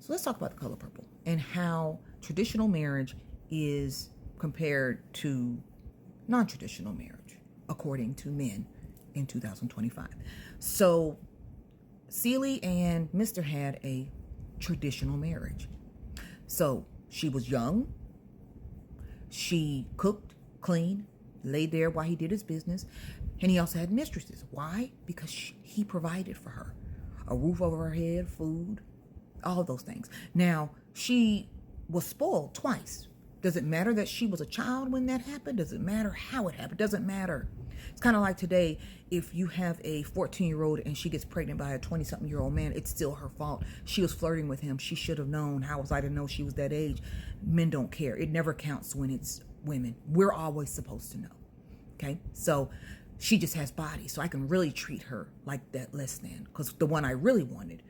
So let's talk about the color purple and how traditional marriage is compared to non-traditional marriage, according to men in 2025. So Celie and Mr. had a traditional marriage. So she was young. She cooked, cleaned, laid there while he did his business. And he also had mistresses. Why? Because he provided for her. A roof over her head, food, all those things. Now, she was spoiled twice. Does it matter that she was a child when that happened? Does it matter how it happened? Doesn't matter. It's kind of like today, if you have a 14-year-old and she gets pregnant by a 20-something-year-old man, it's still her fault. She was flirting with him. She should have known. How was I to know she was that age? Men don't care. It never counts when it's women. We're always supposed to know. Okay? So she just has body. So I can really treat her like that less than. Because the one I really wanted,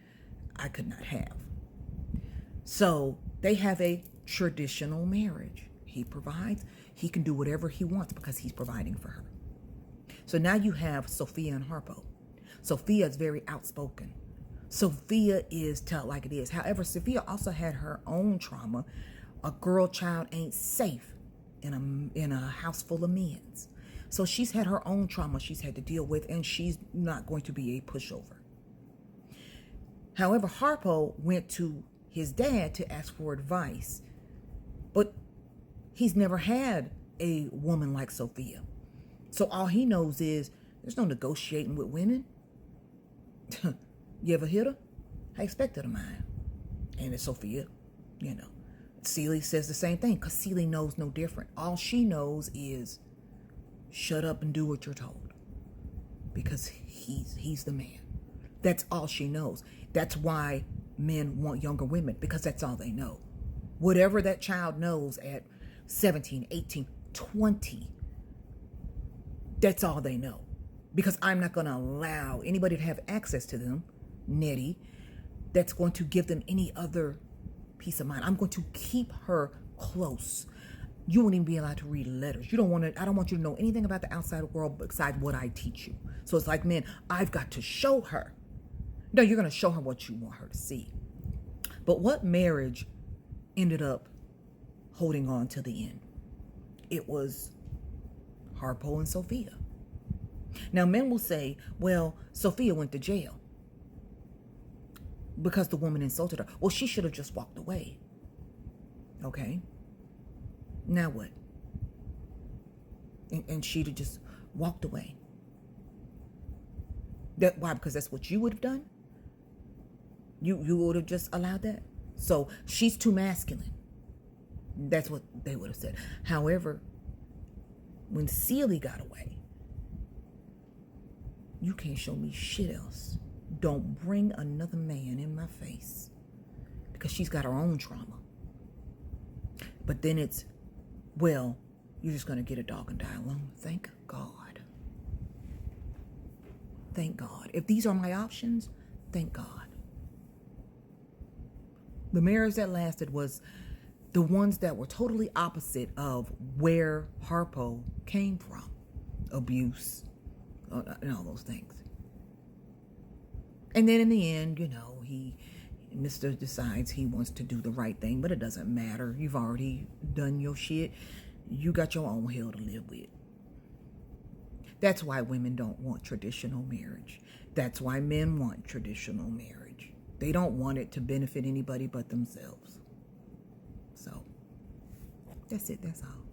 I could not have. So they have a traditional marriage. He provides. He can do whatever he wants because he's providing for her. So now you have Sophia and Harpo. Sophia is very outspoken. Sophia is tell it like it is. However, Sophia also had her own trauma. A girl child ain't safe in a house full of men. So she's had her own trauma she's had to deal with, and she's not going to be a pushover. However, Harpo went to his dad to ask for advice, but he's never had a woman like Sophia. So all he knows is there's no negotiating with women. You ever hit her? I expected of mine. And it's Sophia, you know. Celie says the same thing because Celie knows no different. All she knows is shut up and do what you're told because he's the man. That's all she knows. That's why men want younger women, because that's all they know. Whatever that child knows at 17, 18, 20, that's all they know. Because I'm not going to allow anybody to have access to them, Nettie, that's going to give them any other peace of mind. I'm going to keep her close. You won't even be allowed to read letters. I don't want you to know anything about the outside world besides what I teach you. So it's like, men, I've got to show her. No, you're going to show her what you want her to see. But what marriage ended up holding on to the end? It was Harpo and Sophia. Now, men will say, well, Sophia went to jail because the woman insulted her. Well, she should have just walked away. Okay. Now what? And she'd have just walked away. Why? Because that's what you would have done? You would have just allowed that? So she's too masculine. That's what they would have said. However, when Celie got away, you can't show me shit else. Don't bring another man in my face. Because she's got her own trauma. But then it's, well, you're just going to get a dog and die alone. Thank God. Thank God. If these are my options, thank God. The marriage that lasted was the ones that were totally opposite of where Harpo came from. Abuse and all those things. And then in the end, you know, Mr. decides he wants to do the right thing, but it doesn't matter. You've already done your shit. You got your own hell to live with. That's why women don't want traditional marriage. That's why men want traditional marriage. They don't want it to benefit anybody but themselves. So, that's it. That's all.